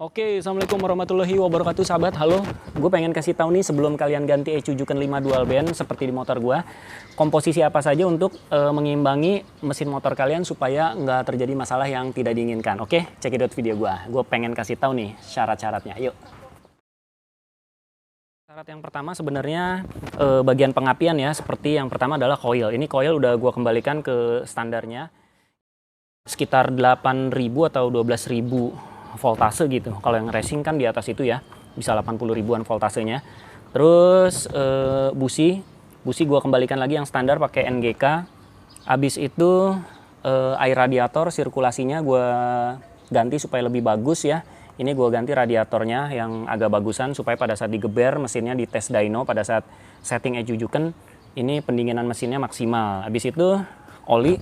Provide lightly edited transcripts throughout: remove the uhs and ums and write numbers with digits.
Oke, Assalamualaikum warahmatullahi wabarakatuh sahabat. Halo, gue pengen kasih tahu nih sebelum kalian ganti ECU Juken 5 dual band seperti di motor gue, komposisi apa saja untuk mengimbangi mesin motor kalian supaya nggak terjadi masalah yang tidak diinginkan. Oke, cekidot video gue. Gue pengen kasih tahu nih syarat-syaratnya. Yuk. Syarat yang pertama sebenarnya bagian pengapian ya. Seperti yang pertama adalah coil. Ini coil udah gue kembalikan ke standarnya sekitar 8.000 atau 12.000 voltase gitu. Kalau yang racing kan di atas itu ya, bisa 80 ribuan voltasenya. Terus busi gue kembalikan lagi yang standar pakai NGK. Habis itu air radiator sirkulasinya gue ganti supaya lebih bagus ya. Ini gue ganti radiatornya yang agak bagusan supaya pada saat digeber mesinnya di tes dyno pada saat setting ECU Juken ini pendinginan mesinnya maksimal. Habis itu oli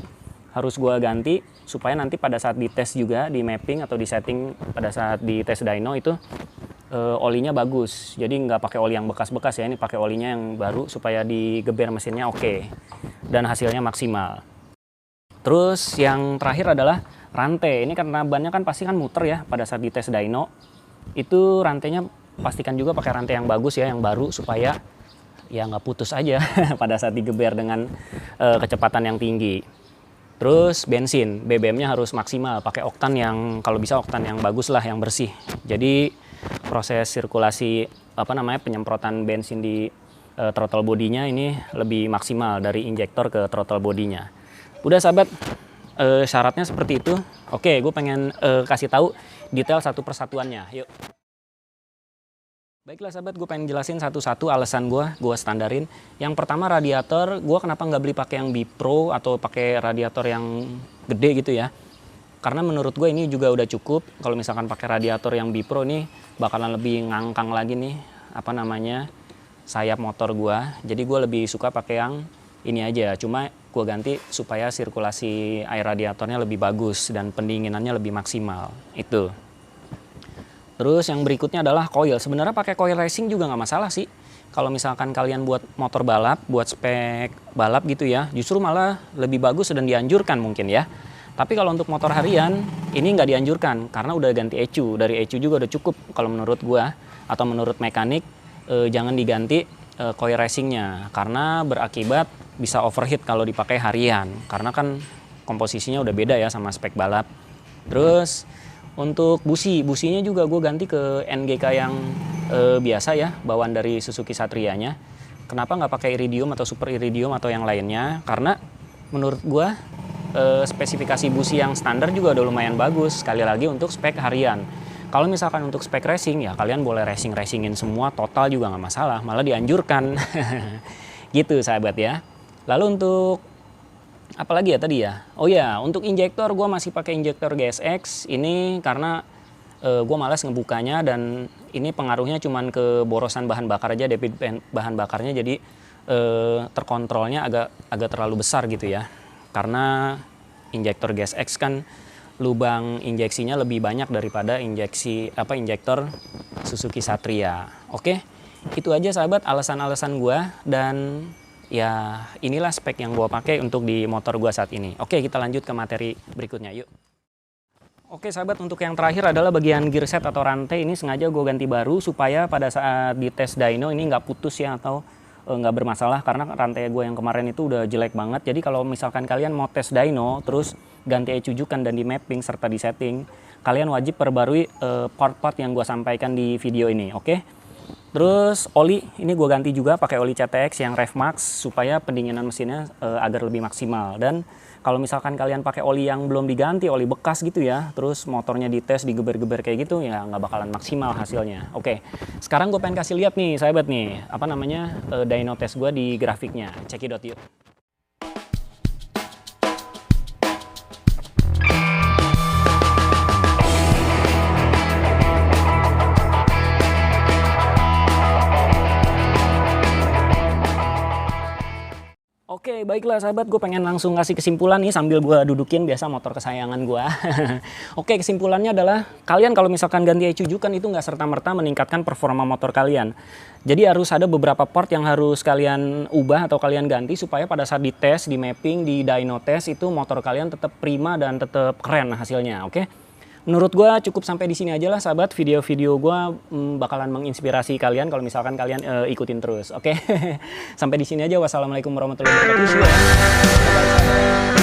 harus gue ganti supaya nanti pada saat dites juga di mapping atau di setting pada saat di tes dyno itu olinya bagus. Jadi nggak pakai oli yang bekas-bekas ya, ini pakai olinya yang baru supaya digeber mesinnya oke dan hasilnya maksimal. Terus yang terakhir adalah rantai. Ini karena bannya kan pasti kan muter ya pada saat di tes dyno. Itu rantainya pastikan juga pakai rantai yang bagus ya, yang baru supaya ya nggak putus aja pada saat digeber dengan kecepatan yang tinggi. Terus bensin, BBM-nya harus maksimal, pakai oktan yang kalau bisa oktan yang bagus lah, yang bersih. Jadi proses sirkulasi penyemprotan bensin di throttle bodinya ini lebih maksimal dari injektor ke throttle bodinya. Udah sahabat, syaratnya seperti itu. Oke, gue pengen kasih tahu detail satu persatuannya. Yuk. Baiklah sahabat, gue pengen jelasin satu-satu alasan gue standarin. Yang pertama radiator, gue kenapa nggak beli pakai yang Bipro atau pakai radiator yang gede gitu ya. Karena menurut gue ini juga udah cukup. Kalau misalkan pakai radiator yang Bipro nih bakalan lebih ngangkang lagi nih sayap motor gue. Jadi gue lebih suka pakai yang ini aja. Cuma gue ganti supaya sirkulasi air radiatornya lebih bagus dan pendinginannya lebih maksimal. Itu. Terus yang berikutnya adalah coil. Sebenarnya pakai coil racing juga nggak masalah sih. Kalau misalkan kalian buat motor balap, buat spek balap gitu ya, justru malah lebih bagus dan dianjurkan mungkin ya. Tapi kalau untuk motor harian, ini nggak dianjurkan karena udah ganti ECU. Dari ECU juga udah cukup kalau menurut gua atau menurut mekanik, jangan diganti coil racingnya karena berakibat bisa overheat kalau dipakai harian. Karena kan komposisinya udah beda ya sama spek balap. Terus untuk businya juga gue ganti ke NGK yang biasa ya, bawaan dari Suzuki Satrianya. Kenapa nggak pakai Iridium atau Super Iridium atau yang lainnya? Karena menurut gue spesifikasi busi yang standar juga udah lumayan bagus. Sekali lagi untuk spek harian. Kalau misalkan untuk spek racing ya kalian boleh racingin semua, total juga nggak masalah, malah dianjurkan. Gitu sahabat ya. Lalu untuk apalagi ya tadi ya, oh ya untuk injektor gue masih pakai injektor GSX ini karena gue malas ngebukanya dan ini pengaruhnya cuman ke borosan bahan bakar aja, debit bahan bakarnya jadi terkontrolnya agak terlalu besar gitu ya, karena injektor GSX kan lubang injeksinya lebih banyak daripada injektor Suzuki Satria. Oke, itu aja sahabat alasan-alasan gue dan ya inilah spek yang gue pakai untuk di motor gue saat ini. Oke, kita lanjut ke materi berikutnya yuk. Oke sahabat, untuk yang terakhir adalah bagian gearset atau rantai. Ini sengaja gue ganti baru supaya pada saat di tes dyno ini nggak putus ya atau nggak bermasalah. Karena rantai gue yang kemarin itu udah jelek banget. Jadi kalau misalkan kalian mau tes dyno terus ganti ECU Juken dan di mapping serta di setting, kalian wajib perbarui part-part yang gue sampaikan di video ini. Oke. Terus oli ini gue ganti juga pakai oli CTX yang Rev Max supaya pendinginan mesinnya agar lebih maksimal. Dan kalau misalkan kalian pakai oli yang belum diganti, oli bekas gitu ya, terus motornya dites digeber-geber kayak gitu ya nggak bakalan maksimal hasilnya. Oke, sekarang gue pengen kasih lihat nih sahabat nih dyno test gue di grafiknya. Cekidot yuk. Oke, baiklah sahabat, gue pengen langsung kasih kesimpulan nih sambil gue dudukin biasa motor kesayangan gue. Oke, kesimpulannya adalah kalian kalau misalkan ganti ECU Juken itu nggak serta-merta meningkatkan performa motor kalian. Jadi harus ada beberapa part yang harus kalian ubah atau kalian ganti supaya pada saat di tes, di mapping, di dyno test itu motor kalian tetap prima dan tetap keren hasilnya. Oke. Menurut gue cukup sampai di sini aja lah sahabat, video-video gue bakalan menginspirasi kalian kalau misalkan kalian ikutin terus. Oke, sampai di sini aja. Wassalamualaikum warahmatullahi wabarakatuh.